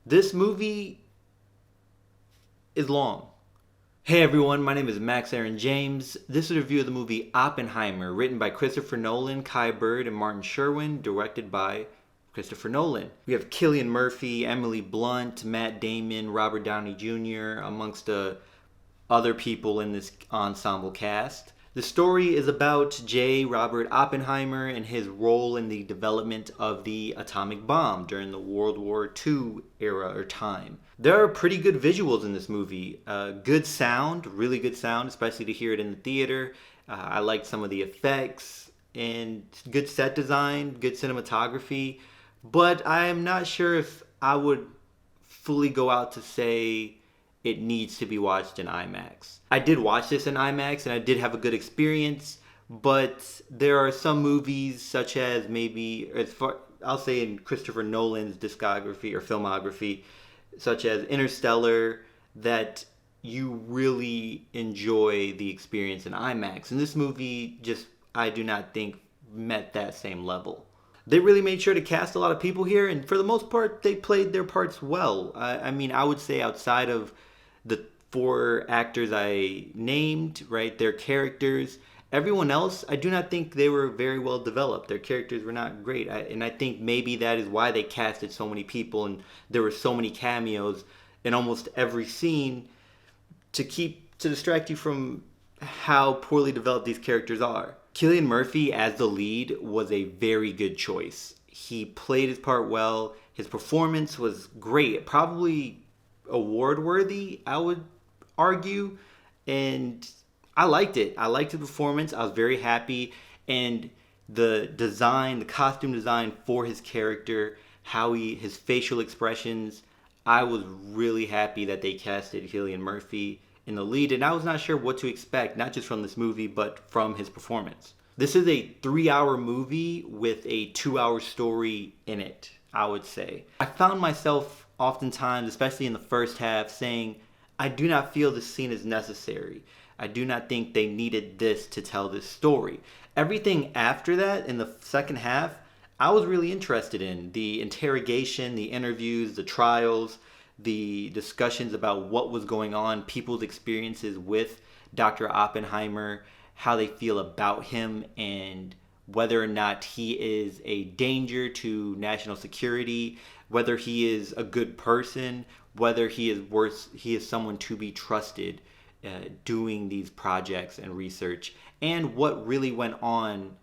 This movie is long. Hey everyone, my name is Erin James. This is a review of the movie Oppenheimer, written by Christopher Nolan, Kai Bird, and Martin Sherwin, directed by Christopher Nolan. We have Cillian Murphy, Emily Blunt, Matt Damon, Robert Downey Jr., amongst other people in this ensemble cast. The story is about J. Robert Oppenheimer and his role in the development of the atomic bomb during the World War II era or time. There are pretty good visuals in this movie. Good sound, really good sound, especially to hear it in the theater. I liked some of the effects and good set design, good cinematography. But I am not sure if I would fully go out to say it needs to be watched in IMAX. I did watch this in IMAX and I did have a good experience, but there are some movies such as maybe, I'll say in Christopher Nolan's discography or filmography, such as Interstellar, that you really enjoy the experience in IMAX. And this movie just, I do not think, met that same level. They really made sure to cast a lot of people here, and for the most part, they played their parts well. I mean, I would say outside of the four actors I named, right, their characters, everyone else, I do not think they were very well developed. Their characters were not great. And I think maybe that is why they casted so many people and there were so many cameos in almost every scene to distract you from how poorly developed these characters are. Cillian Murphy as the lead was a very good choice. He played his part well. His performance was great. Probably award worthy, I would argue. And I liked it. I liked the performance. I was very happy. And the design, the costume design for his character, his facial expressions, I was really happy that they casted Cillian Murphy in the lead. And I was not sure what to expect, not just from this movie, but from his performance. This is a 3-hour movie with a 2-hour story in it, I would say. I found myself oftentimes, especially in the first half, saying, I do not feel this scene is necessary. I do not think they needed this to tell this story. Everything after that, in the second half, I was really interested in. The interrogation, the interviews, the trials, the discussions about what was going on, people's experiences with Dr. Oppenheimer, how they feel about him, and whether or not he is a danger to national security, whether he is a good person, whether he is someone to be trusted doing these projects and research, and what really went on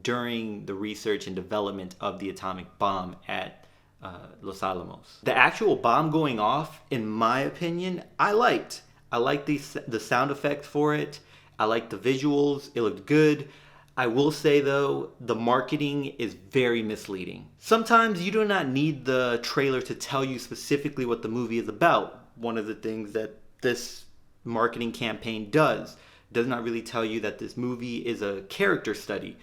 during the research and development of the atomic bomb at Los Alamos. The actual bomb going off, in my opinion, I liked. I liked the sound effects for it. I liked the visuals. It looked good. I will say though, the marketing is very misleading. Sometimes you do not need the trailer to tell you specifically what the movie is about. One of the things that this marketing campaign does not really tell you that this movie is a character study.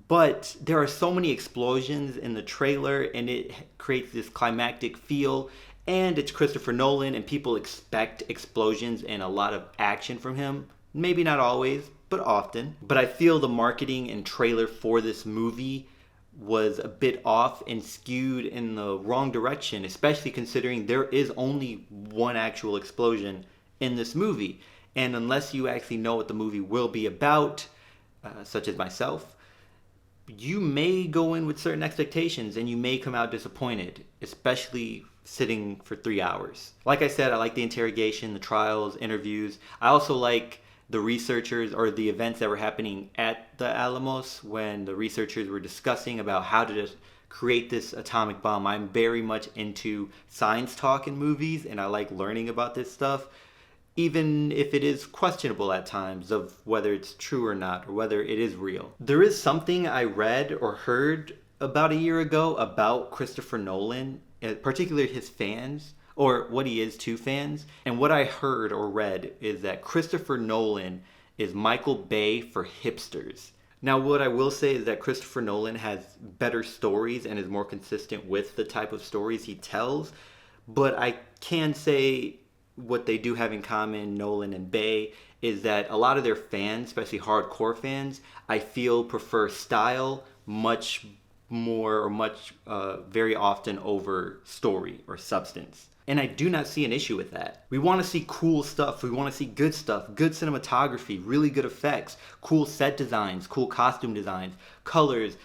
But there are so many explosions in the trailer and it creates this climactic feel. And it's Christopher Nolan and people expect explosions and a lot of action from him. Maybe not always, but often. But I feel the marketing and trailer for this movie was a bit off and skewed in the wrong direction, especially considering there is only one actual explosion in this movie. And unless you actually know what the movie will be about, such as myself, you may go in with certain expectations and you may come out disappointed, especially sitting for 3 hours. Like I said, I like the interrogation, the trials, interviews. I also like the researchers or the events that were happening at the Alamos when the researchers were discussing about how to just create this atomic bomb. I'm very much into science talk in movies and I like learning about this stuff, even if it is questionable at times of whether it's true or not or whether it is real. There is something I read or heard about a year ago about Christopher Nolan, particularly his fans, or what he is to fans. And what I heard or read is that Christopher Nolan is Michael Bay for hipsters. Now, what I will say is that Christopher Nolan has better stories and is more consistent with the type of stories he tells. But I can say what they do have in common, Nolan and Bay, is that a lot of their fans, especially hardcore fans, I feel prefer style much more or much very often over story or substance. And I do not see an issue with that. We want to see cool stuff. We want to see good stuff, good cinematography, really good effects, cool set designs, cool costume designs, colors,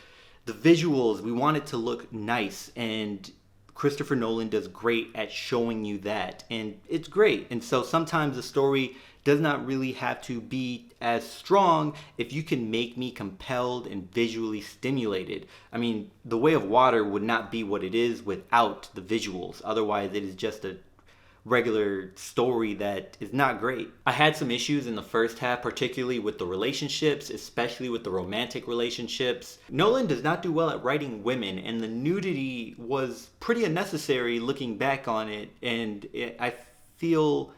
the visuals. We want it to look nice. And Christopher Nolan does great at showing you that. And it's great. And so sometimes the story does not really have to be as strong if you can make me compelled and visually stimulated. I mean, The Way of Water would not be what it is without the visuals. Otherwise, it is just a regular story that is not great. I had some issues in the first half, particularly with the relationships, especially with the romantic relationships. Nolan does not do well at writing women, and the nudity was pretty unnecessary looking back on it. And I feel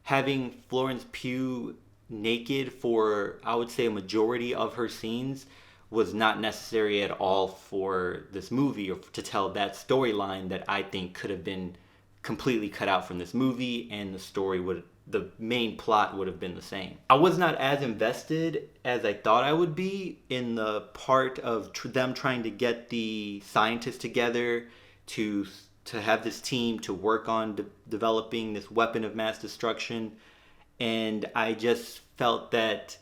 having Florence Pugh naked for, I would say, a majority of her scenes was not necessary at all for this movie, or to tell that storyline that I think could have been completely cut out from this movie, and the main plot would have been the same. I was not as invested as I thought I would be in the part of them trying to get the scientists together to have this team to work on developing this weapon of mass destruction. And I just felt that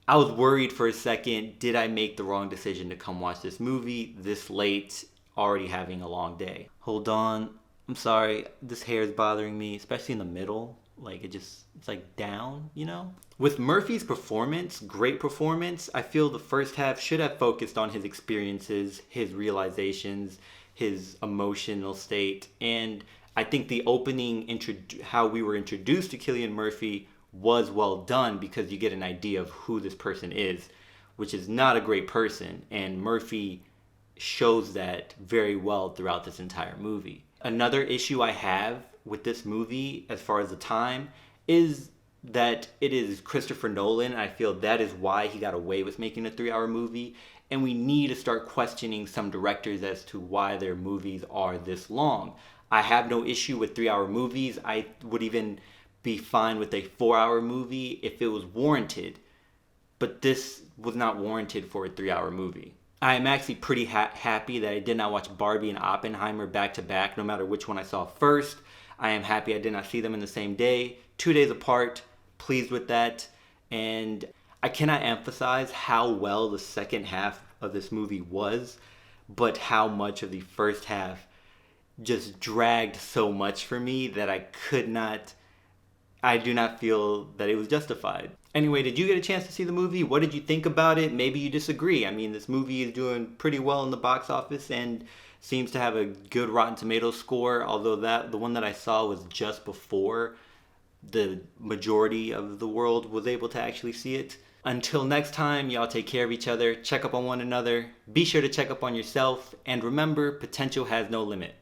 I was worried for a second, did I make the wrong decision to come watch this movie this late, already having a long day? Hold on. I'm sorry, this hair is bothering me, especially in the middle. Like, it's like down, you know? With Murphy's performance, great performance, I feel the first half should have focused on his experiences, his realizations, his emotional state. And I think the opening, how we were introduced to Cillian Murphy, was well done, because you get an idea of who this person is, which is not a great person. And Murphy shows that very well throughout this entire movie. Another issue I have with this movie, as far as the time, is that it is Christopher Nolan. I feel that is why he got away with making a 3-hour movie. And we need to start questioning some directors as to why their movies are this long. I have no issue with 3-hour movies. I would even be fine with a 4-hour movie if it was warranted. But this was not warranted for a 3-hour movie. I am actually pretty happy that I did not watch Barbie and Oppenheimer back to back, no matter which one I saw first. I am happy I did not see them in the same day, 2 days apart. Pleased with that. And I cannot emphasize how well the second half of this movie was, but how much of the first half just dragged so much for me that I do not feel that it was justified. Anyway, did you get a chance to see the movie? What did you think about it? Maybe you disagree. I mean, this movie is doing pretty well in the box office and seems to have a good Rotten Tomatoes score, although the one that I saw was just before the majority of the world was able to actually see it. Until next time, y'all take care of each other, check up on one another, be sure to check up on yourself, and remember, potential has no limit.